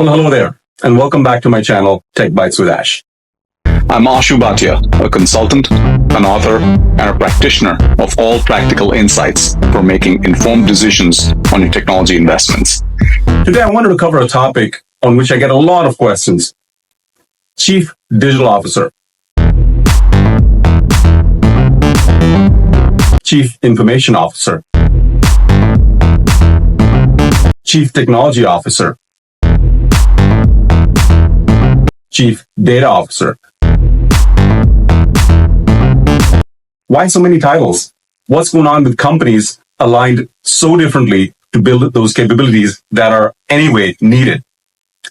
Well, hello there, and welcome back to my channel, Tech Bites with Ash. I'm Ashu Bhatia, a consultant, an author, and a practitioner of all practical insights for making informed decisions on your technology investments. Today, I wanted to cover a topic on which I get a lot of questions. Chief Digital Officer, Chief Information Officer, Chief Technology Officer, Chief Data Officer. Why so many titles? What's going on with companies aligned so differently to build those capabilities that are anyway needed?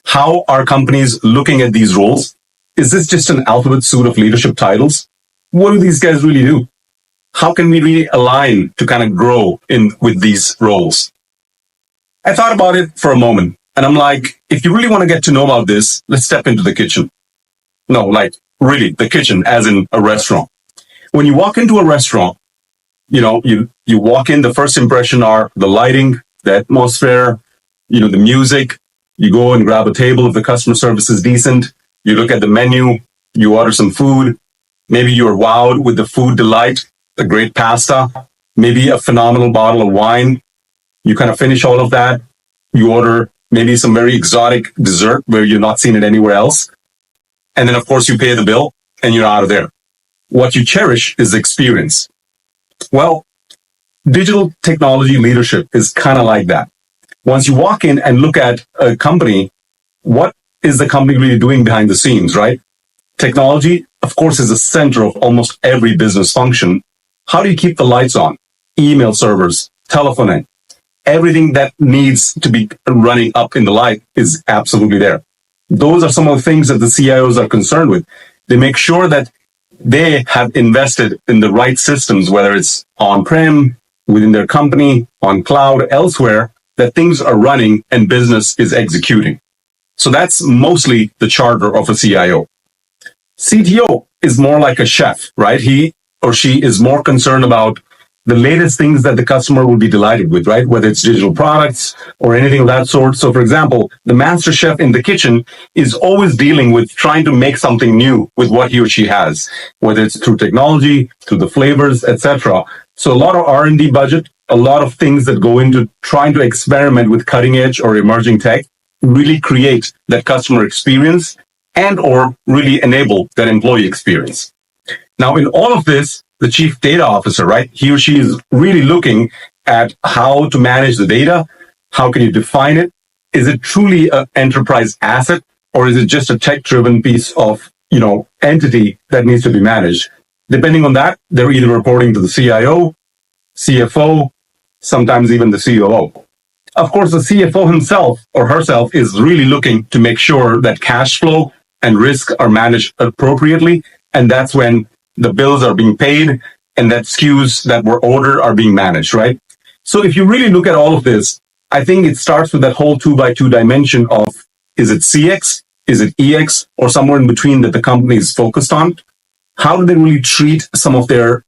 How are companies looking at these roles? Is this just an alphabet soup of leadership titles? What do these guys really do? How can we really align to kind of grow in with these roles? I thought about it for a moment, and I'm like, if you really want to get to know about this, let's step into the kitchen. No, like really the kitchen, as in a restaurant. When you walk into a restaurant, you walk in, the first impression are the lighting, the atmosphere, the music. You go and grab a table if the customer service is decent. You look at the menu, you order some food. Maybe you're wowed with the food delight, a great pasta, maybe a phenomenal bottle of wine. You kind of finish all of that. You order maybe some very exotic dessert where you've not seen it anywhere else. And then, of course, you pay the bill and you're out of there. What you cherish is the experience. Well, digital technology leadership is kind of like that. Once you walk in and look at a company, what is the company really doing behind the scenes, right? Technology, of course, is the center of almost every business function. How do you keep the lights on? Email servers, telephony, everything that needs to be running up in the light is absolutely there. Those are some of the things that the CIOs are concerned with. They make sure that they have invested in the right systems, whether it's on-prem, within their company, on cloud, elsewhere, that things are running and business is executing. So that's mostly the charter of a CIO. CTO is more like a chef, right? He or she is more concerned about the latest things that the customer will be delighted with, right? Whether it's digital products or anything of that sort. So, for example, the master chef in the kitchen is always dealing with trying to make something new with what he or she has, whether it's through technology, through the flavors, etc. So a lot of R&D budget, a lot of things that go into trying to experiment with cutting edge or emerging tech, really create that customer experience and or really enable that employee experience. Now, in all of this, the chief data officer, right? He or she is really looking at how to manage the data. How can you define it? Is it truly an enterprise asset, or is it just a tech-driven piece of, entity that needs to be managed? Depending on that, they're either reporting to the CIO, CFO, sometimes even the COO. Of course, the CFO himself or herself is really looking to make sure that cash flow and risk are managed appropriately. And that's when the bills are being paid and that SKUs that were ordered are being managed, right? So if you really look at all of this, I think it starts with that whole 2x2 dimension of, is it CX, is it EX, or somewhere in between that the company is focused on? How do they really treat some of their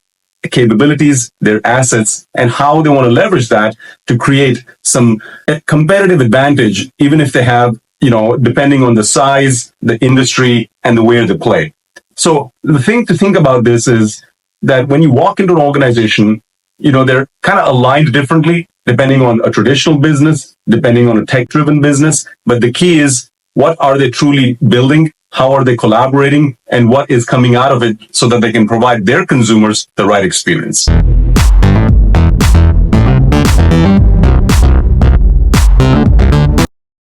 capabilities, their assets, and how they want to leverage that to create some competitive advantage, even if they have, depending on the size, the industry, and the way they play. So the thing to think about this is that when you walk into an organization, they're kind of aligned differently depending on a traditional business, depending on a tech-driven business. But the key is, what are they truly building? How are they collaborating? And what is coming out of it so that they can provide their consumers the right experience?